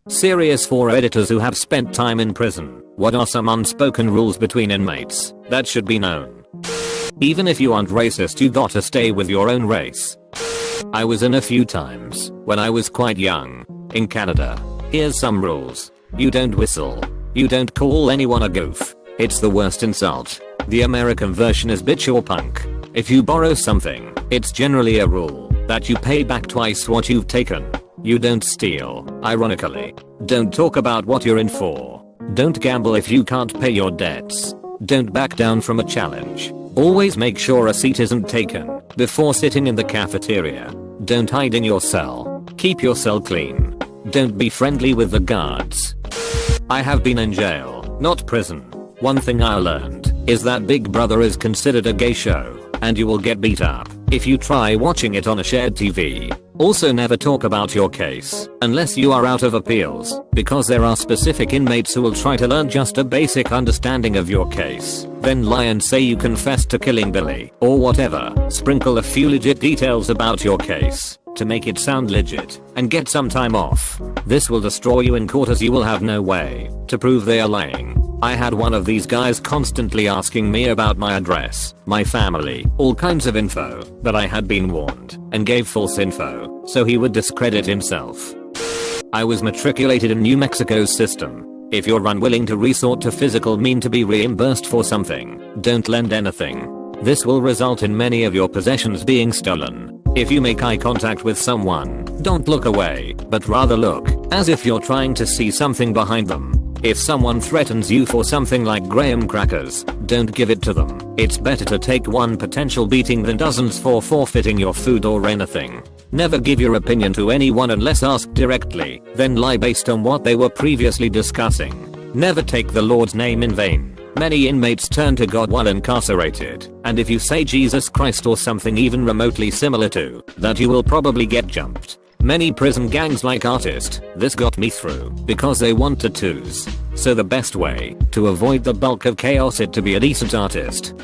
Serious for editors who have spent time in prison. What are some unspoken rules between inmates that should be known? Even if you aren't racist, you gotta stay with your own race. I was in a few times when I was quite young in Canada. Here's some rules. You don't whistle. You don't call anyone a goof. It's the worst insult. The American version is bitch or punk. If you borrow something, it's generally a rule that you pay back twice what you've taken. You don't steal, ironically. Don't talk about what you're in for. Don't gamble if you can't pay your debts. Don't back down from a challenge. Always make sure a seat isn't taken before sitting in the cafeteria. Don't hide in your cell. Keep your cell clean. Don't be friendly with the guards. I have been in jail, not prison. One thing I learned is that Big Brother is considered a gay show, and you will get beat up if you try watching it on a shared TV. Also, never talk about your case unless you are out of appeals, because there are specific inmates who will try to learn just a basic understanding of your case, then lie and say you confessed to killing Billy or whatever. Sprinkle a few legit details about your case to make it sound legit and get some time off. This will destroy you in court, as you will have no way to prove they are lying. I had one of these guys constantly asking me about my address, my family, all kinds of info, but I had been warned and gave false info, so he would discredit himself. I was matriculated in New Mexico's system. If you're unwilling to resort to physical means to be reimbursed for something, don't lend anything. This will result in many of your possessions being stolen. If you make eye contact with someone, don't look away, but rather look, as if you're trying to see something behind them. If someone threatens you for something like graham crackers, don't give it to them. It's better to take one potential beating than dozens for forfeiting your food or anything. Never give your opinion to anyone unless asked directly, then lie based on what they were previously discussing. Never take the Lord's name in vain. Many inmates turn to God while incarcerated, and if you say Jesus Christ or something even remotely similar to that, you will probably get jumped. Many prison gangs like artists. This got me through because they want tattoos. So the best way to avoid the bulk of chaos is to be a decent artist.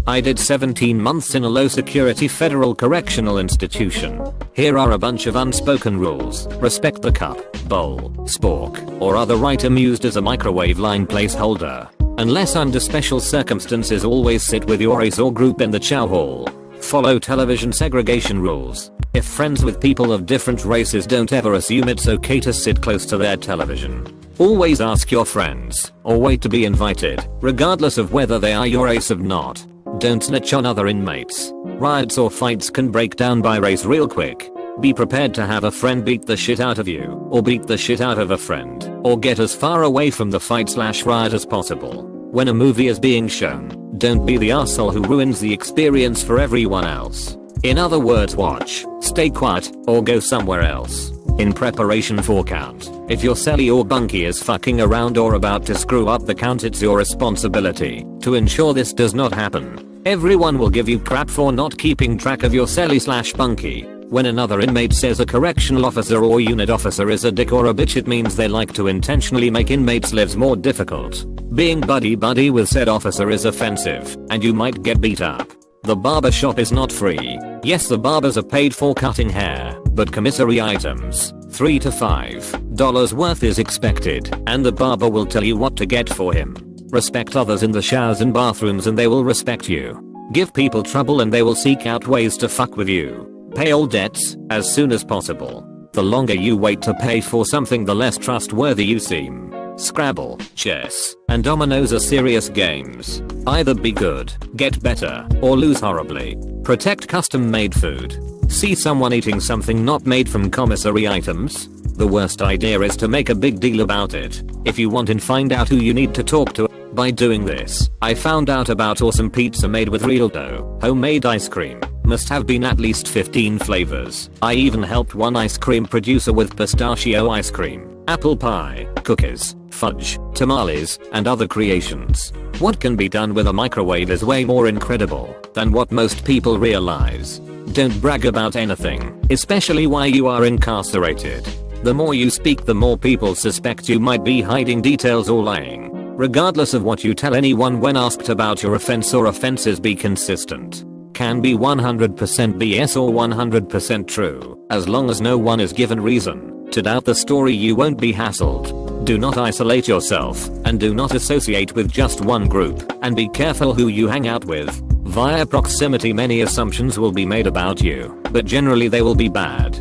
I did 17 months in a low security federal correctional institution. Here are a bunch of unspoken rules. Respect the cup, bowl, spork, or other item used as a microwave line placeholder. Unless under special circumstances, always sit with your race or group in the chow hall. Follow television segregation rules. If friends with people of different races, don't ever assume it's okay to sit close to their television. Always ask your friends, or wait to be invited, regardless of whether they are your race or not. Don't snitch on other inmates. Riots or fights can break down by race real quick. Be prepared to have a friend beat the shit out of you, or beat the shit out of a friend, or get as far away from the fight/riot as possible. When a movie is being shown, don't be the asshole who ruins the experience for everyone else. In other words, watch, stay quiet, or go somewhere else. In preparation for count, if your cellie or bunkie is fucking around or about to screw up the count, it's your responsibility to ensure this does not happen. Everyone will give you crap for not keeping track of your cellie/bunkie. When another inmate says a correctional officer or unit officer is a dick or a bitch, it means they like to intentionally make inmates' lives more difficult. Being buddy-buddy with said officer is offensive, and you might get beat up. The barber shop is not free. Yes, the barbers are paid for cutting hair, but commissary items, $3 to $5 worth is expected, and the barber will tell you what to get for him. Respect others in the showers and bathrooms and they will respect you. Give people trouble and they will seek out ways to fuck with you. Pay all debts as soon as possible. The longer you wait to pay for something, the less trustworthy you seem. Scrabble, chess, and dominoes are serious games. Either be good, get better, or lose horribly. Protect custom-made food. See someone eating something not made from commissary items? The worst idea is to make a big deal about it. If you want and find out who you need to talk to. By doing this, I found out about awesome pizza made with real dough. Homemade ice cream. Must have been at least 15 flavors. I even helped one ice cream producer with pistachio ice cream, apple pie, cookies, fudge, tamales, and other creations. What can be done with a microwave is way more incredible than what most people realize. Don't brag about anything, especially while you are incarcerated. The more you speak, the more people suspect you might be hiding details or lying. Regardless of what you tell anyone when asked about your offense or offenses, be consistent. Can be 100% BS or 100% true, as long as no one is given reason To doubt the story you won't be hassled. Do not isolate yourself, and do not associate with just one group, and be careful who you hang out with. Via proximity many assumptions will be made about you, but generally they will be bad.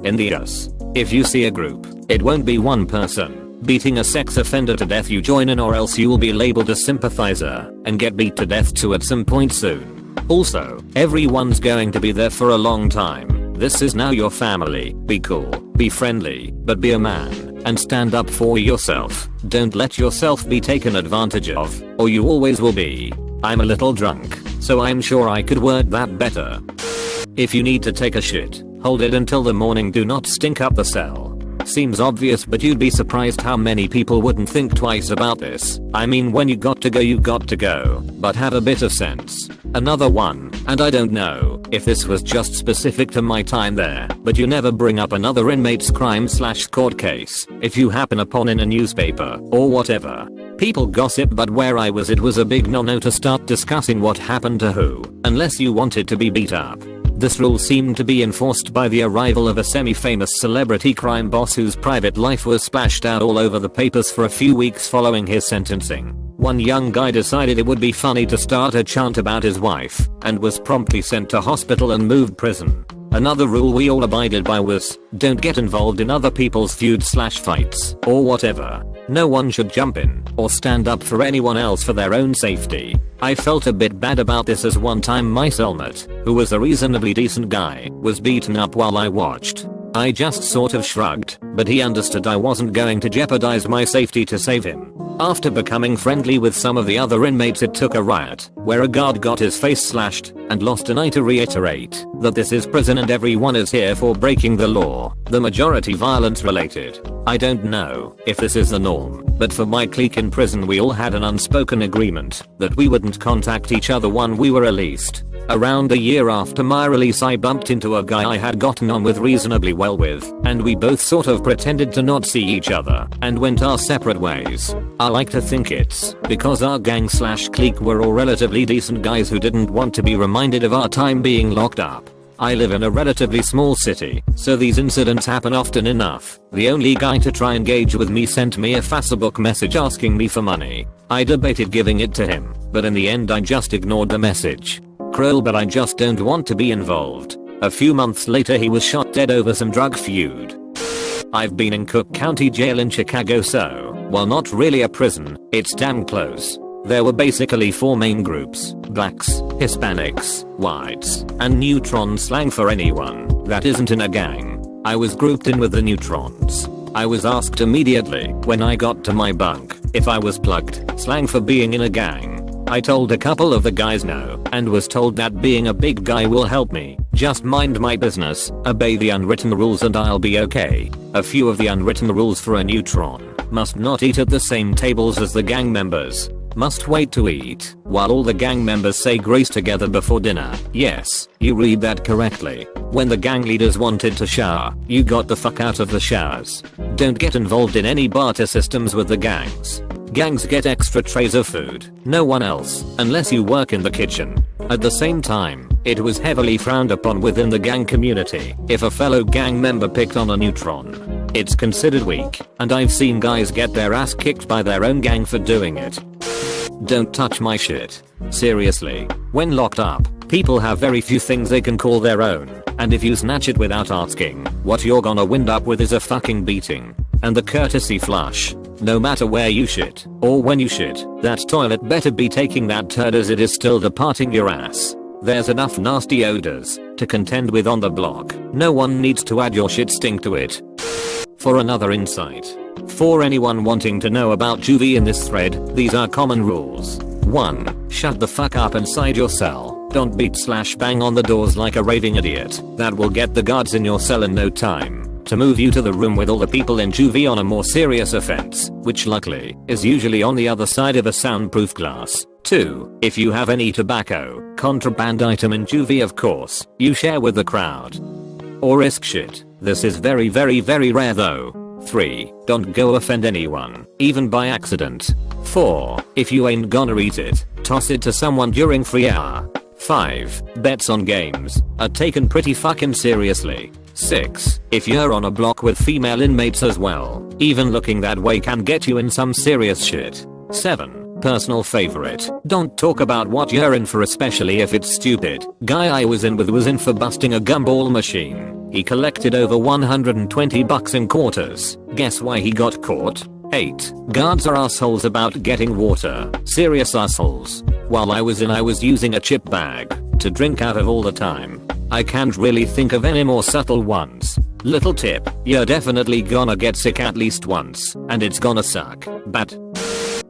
In the US, if you see a group, it won't be one person beating a sex offender to death, you join in, or else you will be labeled a sympathizer and get beat to death too at some point soon. Also, everyone's going to be there for a long time. This is now your family. Be cool, be friendly, but be a man and stand up for yourself. Don't let yourself be taken advantage of, or you always will be. I'm a little drunk, so I'm sure I could word that better. If you need to take a shit, hold it until the morning. Do not stink up the cell. Seems obvious, but you'd be surprised how many people wouldn't think twice about this. I mean, when you got to go, you got to go, but have a bit of sense. Another one, and I don't know if this was just specific to my time there, but you never bring up another inmate's crime/court case if you happen upon in a newspaper or whatever. People gossip, but where I was, it was a big no-no to start discussing what happened to who, unless you wanted to be beat up. This rule seemed to be enforced by the arrival of a semi-famous celebrity crime boss whose private life was splashed out all over the papers for a few weeks following his sentencing. One young guy decided it would be funny to start a chant about his wife, and was promptly sent to hospital and moved prison. Another rule we all abided by was, don't get involved in other people's feuds/fights, or whatever. No one should jump in, or stand up for anyone else for their own safety. I felt a bit bad about this, as one time my cellmate, who was a reasonably decent guy, was beaten up while I watched. I just sort of shrugged, but he understood I wasn't going to jeopardize my safety to save him. After becoming friendly with some of the other inmates, it took a riot, where a guard got his face slashed, and lost an eye. To reiterate that this is prison and everyone is here for breaking the law, the majority violence related. I don't know if this is the norm, but for my clique in prison we all had an unspoken agreement that we wouldn't contact each other when we were released. Around a year after my release, I bumped into a guy I had gotten on with reasonably well with, and we both sort of pretended to not see each other and went our separate ways. I like to think it's because our gang/clique were all relatively decent guys who didn't want to be reminded of our time being locked up. I live in a relatively small city, so these incidents happen often enough. The only guy to try and engage with me sent me a Facebook message asking me for money. I debated giving it to him, but in the end I just ignored the message. Cruel, but I just don't want to be involved. A few months later he was shot dead over some drug feud. I've been in Cook County Jail in Chicago, so, while not really a prison, it's damn close. There were basically 4 main groups: blacks, Hispanics, whites, and neutrons, slang for anyone that isn't in a gang. I was grouped in with the neutrons. I was asked immediately when I got to my bunk if I was plugged, slang for being in a gang. I told a couple of the guys no, and was told that being a big guy will help me. Just mind my business, obey the unwritten rules, and I'll be okay. A few of the unwritten rules for a neutron: must not eat at the same tables as the gang members. Must wait to eat while all the gang members say grace together before dinner. Yes, you read that correctly. When the gang leaders wanted to shower, you got the fuck out of the showers. Don't get involved in any barter systems with the gangs. Gangs get extra trays of food, no one else, unless you work in the kitchen. At the same time, it was heavily frowned upon within the gang community if a fellow gang member picked on a neutron. It's considered weak, and I've seen guys get their ass kicked by their own gang for doing it. Don't touch my shit. Seriously, when locked up, people have very few things they can call their own, and if you snatch it without asking, what you're gonna wind up with is a fucking beating. And the courtesy flush. No matter where you shit, or when you shit, that toilet better be taking that turd as it is still departing your ass. There's enough nasty odors to contend with on the block. No one needs to add your shit stink to it. For another insight, for anyone wanting to know about juvie in this thread, these are common rules. 1. Shut the fuck up inside your cell. Don't beat/bang on the doors like a raving idiot. That will get the guards in your cell in no time to move you to the room with all the people in juvie on a more serious offense, which luckily is usually on the other side of a soundproof glass. 2. If you have any tobacco, contraband item in juvie, of course, you share with the crowd. Or risk shit. This is very rare though. 3. Don't go offend anyone, even by accident. 4. If you ain't gonna eat it, toss it to someone during free hour. 5. Bets on games are taken pretty fucking seriously. 6. If you're on a block with female inmates as well, even looking that way can get you in some serious shit. 7. Personal favorite. Don't talk about what you're in for, especially if it's stupid. Guy I was in with was in for busting a gumball machine. He collected over $120 in quarters. Guess why he got caught? 8. Guards are assholes about getting water. Serious assholes. While I was using a chip bag to drink out of all the time. I can't really think of any more subtle ones. Little tip, you're definitely gonna get sick at least once, and it's gonna suck. But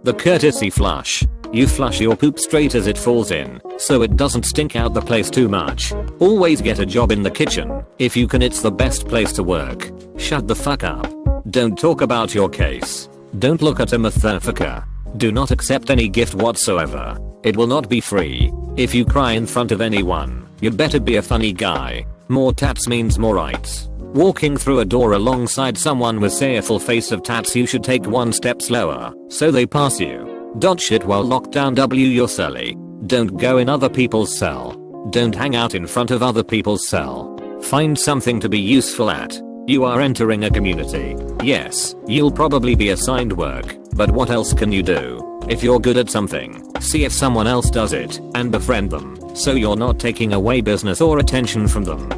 the courtesy flush. You flush your poop straight as it falls in, so it doesn't stink out the place too much. Always get a job in the kitchen. If you can, it's the best place to work. Shut the fuck up. Don't talk about your case. Don't look at a motherfucker. Do not accept any gift whatsoever. It will not be free. If you cry in front of anyone, you better be a funny guy. More tats means more rights. Walking through a door alongside someone with say a full face of tats, you should take one step slower, so they pass you. Don't shit while locked down your celly. Don't go in other people's cell. Don't hang out in front of other people's cell. Find something to be useful at. You are entering a community. Yes, you'll probably be assigned work, but what else can you do? If you're good at something, see if someone else does it, and befriend them, so you're not taking away business or attention from them.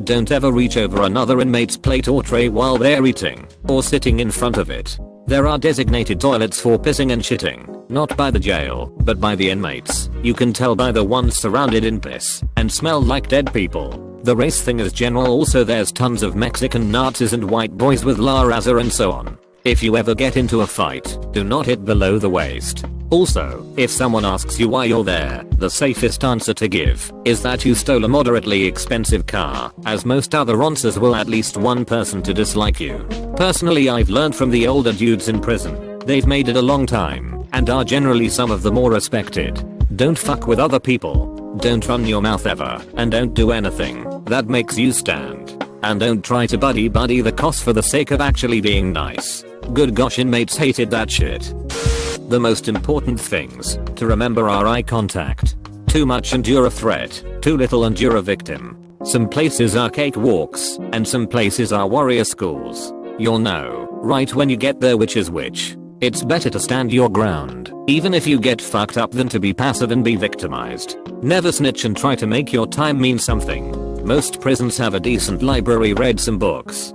Don't ever reach over another inmate's plate or tray while they're eating, or sitting in front of it. There are designated toilets for pissing and shitting, not by the jail, but by the inmates. You can tell by the ones surrounded in piss, and smell like dead people. The race thing is general, also there's tons of Mexican Nazis and white boys with La Raza and so on. If you ever get into a fight, do not hit below the waist. Also, if someone asks you why you're there, the safest answer to give is that you stole a moderately expensive car, as most other answers will at least one person to dislike you. Personally, I've learned from the older dudes in prison. They've made it a long time, and are generally some of the more respected. Don't fuck with other people. Don't run your mouth ever, and don't do anything that makes you stand. And don't try to buddy the cost for the sake of actually being nice. Good gosh, inmates hated that shit. The most important things to remember are eye contact. Too much and you're a threat, too little and you're a victim. Some places are cakewalks, and some places are warrior schools. You'll know right when you get there which is which. It's better to stand your ground, even if you get fucked up, than to be passive and be victimized. Never snitch and try to make your time mean something. Most prisons have a decent library, read some books,